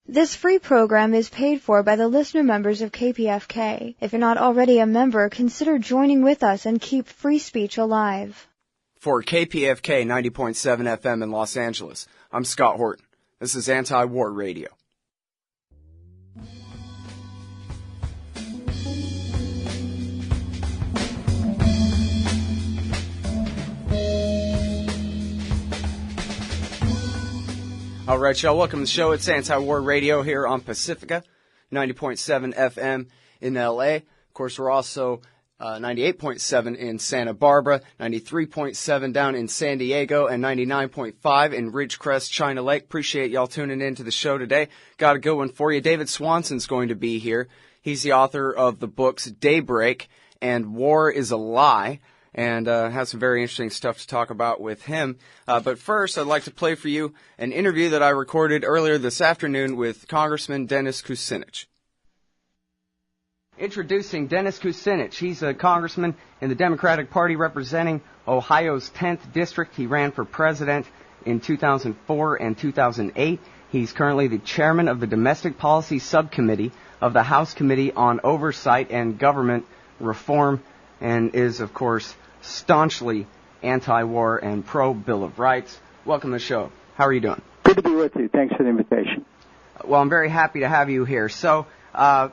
This free program is paid for by the listener members of KPFK. If you're not already a member, consider joining with us and keep free speech alive. For KPFK 90.7 FM in Los Angeles, I'm Scott Horton. This is Anti-War Radio. All right, y'all, welcome to the show. It's Anti-War Radio here on Pacifica, 90.7 FM in L.A. Of course, we're also 98.7 in Santa Barbara, 93.7 down in San Diego, and 99.5 in Ridgecrest, China Lake. Appreciate y'all tuning in to the show today. Got a good one for you. David Swanson's going to be here. He's the author of the books Daybreak and War is a Lie, and has some very interesting stuff to talk about with him. But first, I'd like to play for you an interview that I recorded earlier this afternoon with Congressman Dennis Kucinich. Introducing Dennis Kucinich. He's a congressman in the Democratic Party representing Ohio's 10th district. He ran for president in 2004 and 2008. He's currently the chairman of the Domestic Policy Subcommittee of the House Committee on Oversight and Government Reform, and is, of course, staunchly anti-war and pro-Bill of Rights. Welcome to the show. How are you doing? Good to be with you. Thanks for the invitation. Well, I'm very happy to have you here. So, I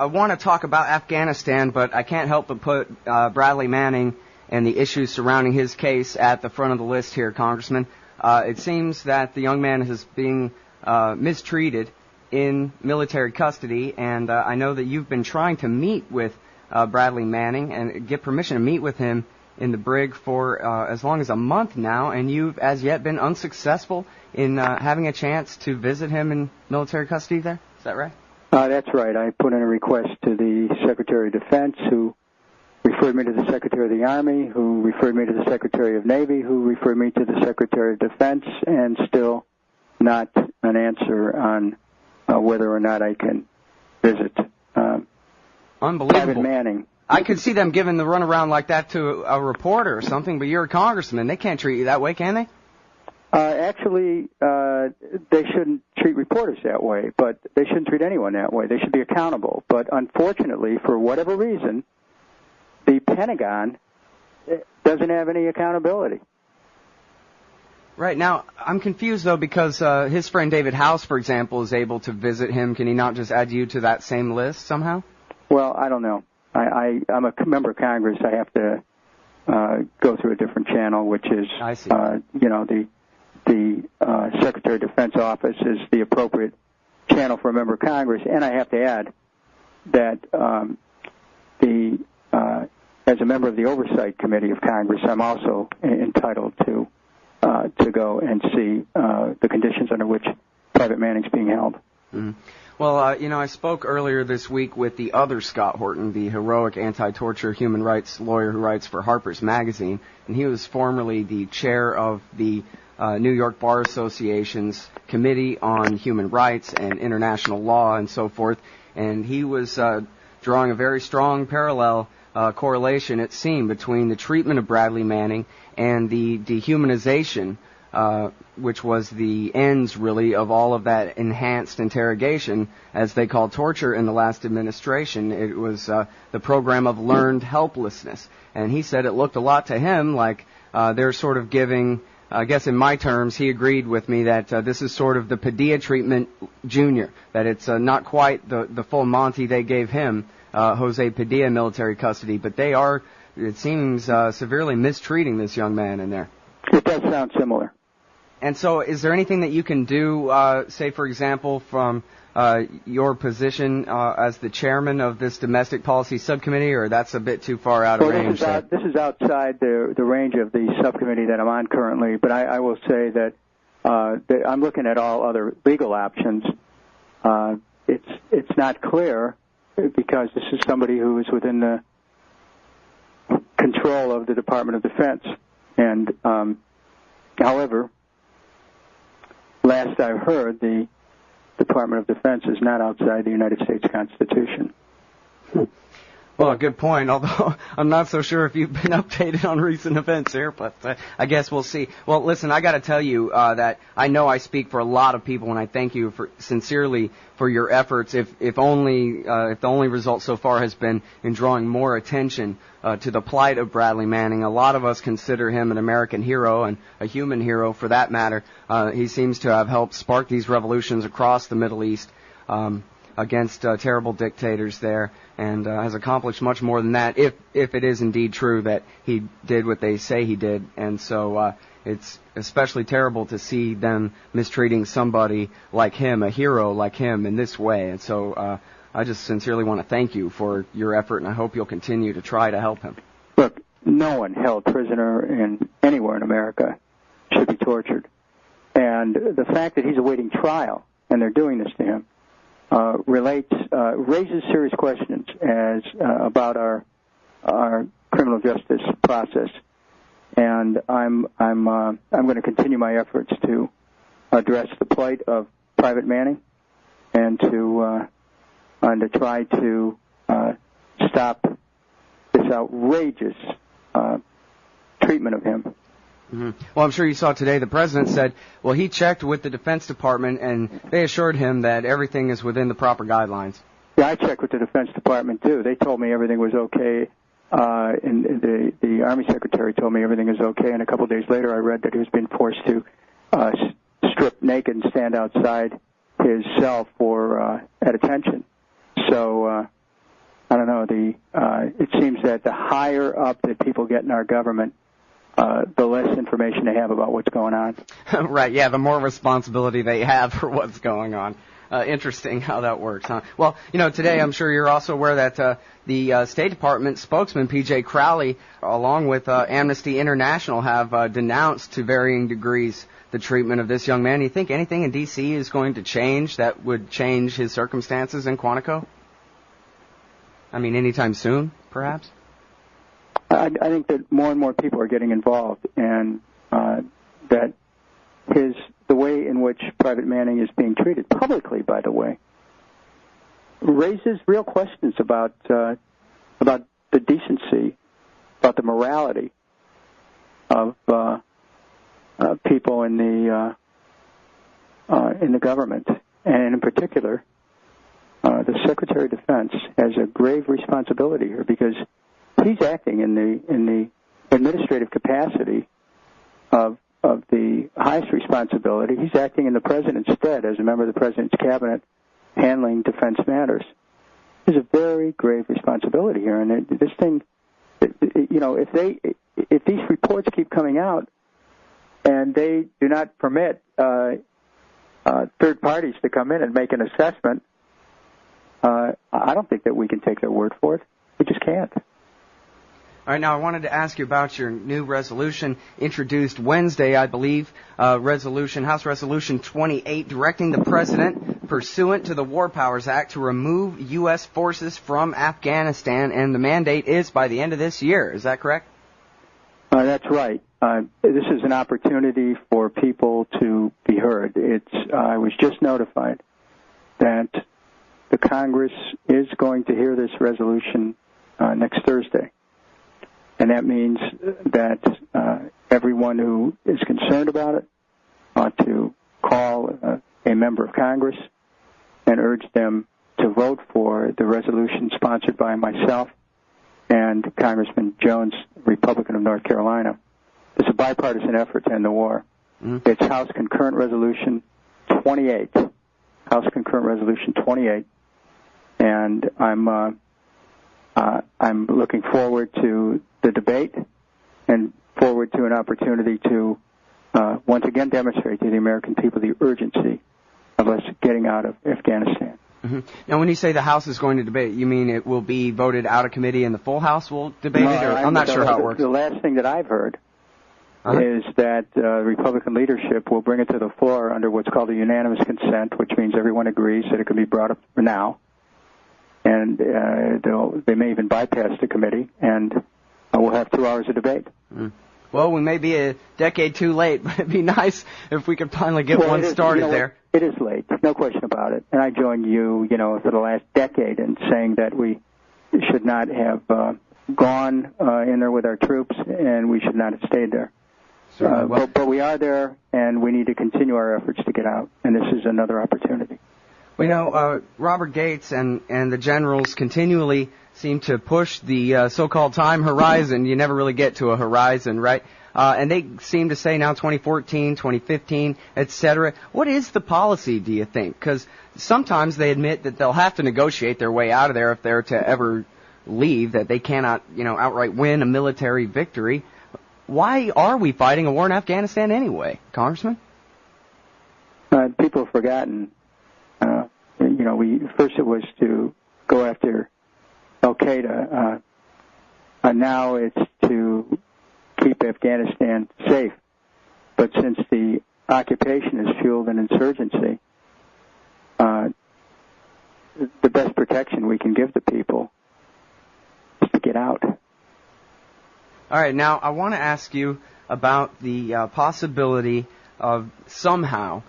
want to talk about Afghanistan, but I can't help but put Bradley Manning and the issues surrounding his case at the front of the list here, Congressman. It seems that the young man is being mistreated in military custody, and I know that you've been trying to meet with Bradley Manning and get permission to meet with him in the brig for as long as a month now, and you've as yet been unsuccessful in having a chance to visit him in military custody there. Is that right? That's right. I put in a request to the Secretary of Defense, who referred me to the Secretary of the Army, who referred me to the Secretary of Navy, who referred me to the Secretary of Defense, and still not an answer on whether or not I can visit Unbelievable. Private Manning. I could see them giving the runaround like that to a reporter or something, but you're a congressman. They can't treat you that way, can they? Actually, they shouldn't treat reporters that way, but they shouldn't treat anyone that way. They should be accountable. But unfortunately, for whatever reason, the Pentagon doesn't have any accountability. Right. Now, I'm confused, though, because his friend David House, for example, is able to visit him. Can he not just add you to that same list somehow? Well, I don't know. I'm a member of Congress. I have to go through a different channel, which is, I see. The Secretary of Defense office is the appropriate channel for a member of Congress. And I have to add that as a member of the Oversight Committee of Congress, I'm also entitled to go and see the conditions under which Private Manning's being held. Mm-hmm. Well, I spoke earlier this week with the other Scott Horton, the heroic anti-torture human rights lawyer who writes for Harper's Magazine, and he was formerly the chair of the New York Bar Association's Committee on Human Rights and International Law and so forth, and he was drawing a very strong parallel correlation, it seemed, between the treatment of Bradley Manning and the dehumanization, which was the ends, really, of all of that enhanced interrogation, as they called torture in the last administration. It was the program of learned helplessness. And he said it looked a lot to him like they're sort of giving, I guess in my terms, he agreed with me that this is sort of the Padilla treatment junior, that it's not quite the full Monty they gave him, Jose Padilla military custody, but they are, it seems, severely mistreating this young man in there. It does sound similar. And so is there anything that you can do, say, for example, from your position as the chairman of this domestic policy subcommittee, or that's a bit too far out of range? This is outside the range of the subcommittee that I'm on currently, but I will say that I'm looking at all other legal options. It's not clear, because this is somebody who is within the control of the Department of Defense. And, however, last I've heard, the Department of Defense is not outside the United States Constitution. Well, good point, although I'm not so sure if you've been updated on recent events here, but I guess we'll see. Well, listen, I got to tell you that I know I speak for a lot of people, and I thank you sincerely for your efforts. If the only result so far has been in drawing more attention to the plight of Bradley Manning, a lot of us consider him an American hero and a human hero for that matter. He seems to have helped spark these revolutions across the Middle East. Against terrible dictators there, and has accomplished much more than that, if it is indeed true that he did what they say he did. And so it's especially terrible to see them mistreating somebody like him, a hero like him, in this way. And so I just sincerely want to thank you for your effort, and I hope you'll continue to try to help him. Look, no one held prisoner anywhere in America should be tortured. And the fact that he's awaiting trial, and they're doing this to him, raises serious questions about our criminal justice process, and I'm going to continue my efforts to address the plight of Private Manning and to try to stop this outrageous treatment of him. Mm-hmm. Well, I'm sure you saw today the president said, well, he checked with the Defense Department, and they assured him that everything is within the proper guidelines. Yeah, I checked with the Defense Department, too. They told me everything was okay, and the Army Secretary told me everything is okay, and a couple of days later I read that he was being forced to strip naked and stand outside his cell at attention. So, I don't know, it seems that the higher up that people get in our government, the less information they have about what's going on. Right, yeah, the more responsibility they have for what's going on. Interesting how that works, huh? Well, today I'm sure you're also aware that the State Department spokesman, P.J. Crowley, along with Amnesty International, have denounced to varying degrees the treatment of this young man. Do you think anything in D.C. is going to change that would change his circumstances in Quantico? I mean, anytime soon, perhaps? I think that more and more people are getting involved, and that the way in which Private Manning is being treated, publicly, by the way, raises real questions about the decency, about the morality of people in the government, and in particular, the Secretary of Defense has a grave responsibility here because he's acting in the administrative capacity of the highest responsibility. He's acting in the President's stead as a member of the President's cabinet handling defense matters. There's a very grave responsibility here, and this thing, if these reports keep coming out and they do not permit third parties to come in and make an assessment, I don't think that we can take their word for it. We just can't. All right, now I wanted to ask you about your new resolution introduced Wednesday, I believe, House Resolution 28, directing the President, pursuant to the War Powers Act, to remove U.S. forces from Afghanistan, and the mandate is by the end of this year. Is that correct? That's right. This is an opportunity for people to be heard. I was just notified that the Congress is going to hear this resolution next Thursday. And that means that everyone who is concerned about it ought to call a member of Congress and urge them to vote for the resolution sponsored by myself and Congressman Jones, Republican of North Carolina. It's a bipartisan effort to end the war. Mm-hmm. It's House Concurrent Resolution 28. House Concurrent Resolution 28. And I'm looking forward to the debate and forward to an opportunity to once again demonstrate to the American people the urgency of us getting out of Afghanistan. Mm-hmm. Now, when you say the House is going to debate, you mean it will be voted out of committee and the full House will debate it? Or I'm not sure how it works. The last thing that I've heard is that Republican leadership will bring it to the floor under what's called a unanimous consent, which means everyone agrees that it can be brought up for now. And they may even bypass the committee, and we'll have 2 hours of debate. Mm. Well, we may be a decade too late, but it'd be nice if we could finally get one started there. It is late, no question about it. And I joined you, for the last decade in saying that we should not have gone in there with our troops, and we should not have stayed there. But we are there, and we need to continue our efforts to get out, and this is another opportunity. Well, you know, Robert Gates and the generals continually seem to push the so-called time horizon. You never really get to a horizon, right? And they seem to say now 2014, 2015, etc. What is the policy, do you think? Because sometimes they admit that they'll have to negotiate their way out of there if they're to ever leave, that they cannot, you know, outright win a military victory. Why are we fighting a war in Afghanistan anyway, Congressman? People have forgotten. You know, first it was to go after Al-Qaeda. Now it's to keep Afghanistan safe. But since the occupation has fueled an insurgency, the best protection we can give the people is to get out. All right, now I want to ask you about the possibility of somehow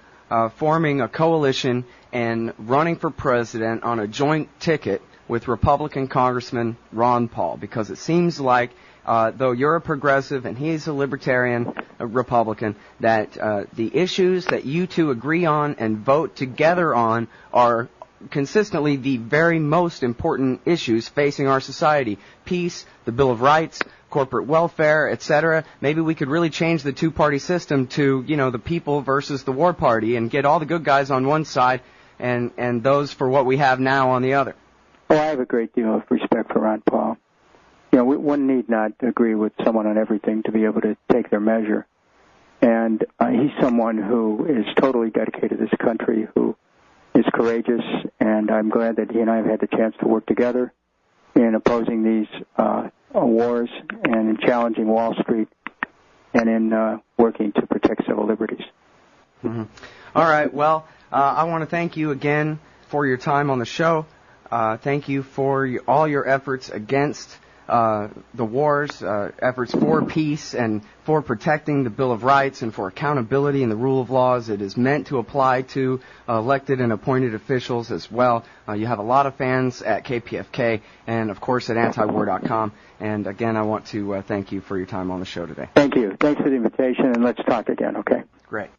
forming a coalition and running for president on a joint ticket with Republican Congressman Ron Paul, because it seems like, though you're a progressive and he's a libertarian Republican, that the issues that you two agree on and vote together on are consistently the very most important issues facing our society. Peace, the Bill of Rights, corporate welfare, etc. Maybe we could really change the two-party system to, you know, the people versus the war party and get all the good guys on one side and those for what we have now on the other. Oh, I have a great deal of respect for Ron Paul. You know, one need not agree with someone on everything to be able to take their measure. And he's someone who is totally dedicated to this country, who is courageous, and I'm glad that he and I have had the chance to work together in opposing these wars and in challenging Wall Street and in working to protect civil liberties. Mm-hmm. All right, well, I want to thank you again for your time on the show. Thank you for all your efforts against the wars, efforts for peace and for protecting the Bill of Rights and for accountability and the rule of law as it is meant to apply to elected and appointed officials as well. You have a lot of fans at KPFK and, of course, at antiwar.com. And, again, I want to thank you for your time on the show today. Thank you. Thanks for the invitation, and let's talk again, okay? Great.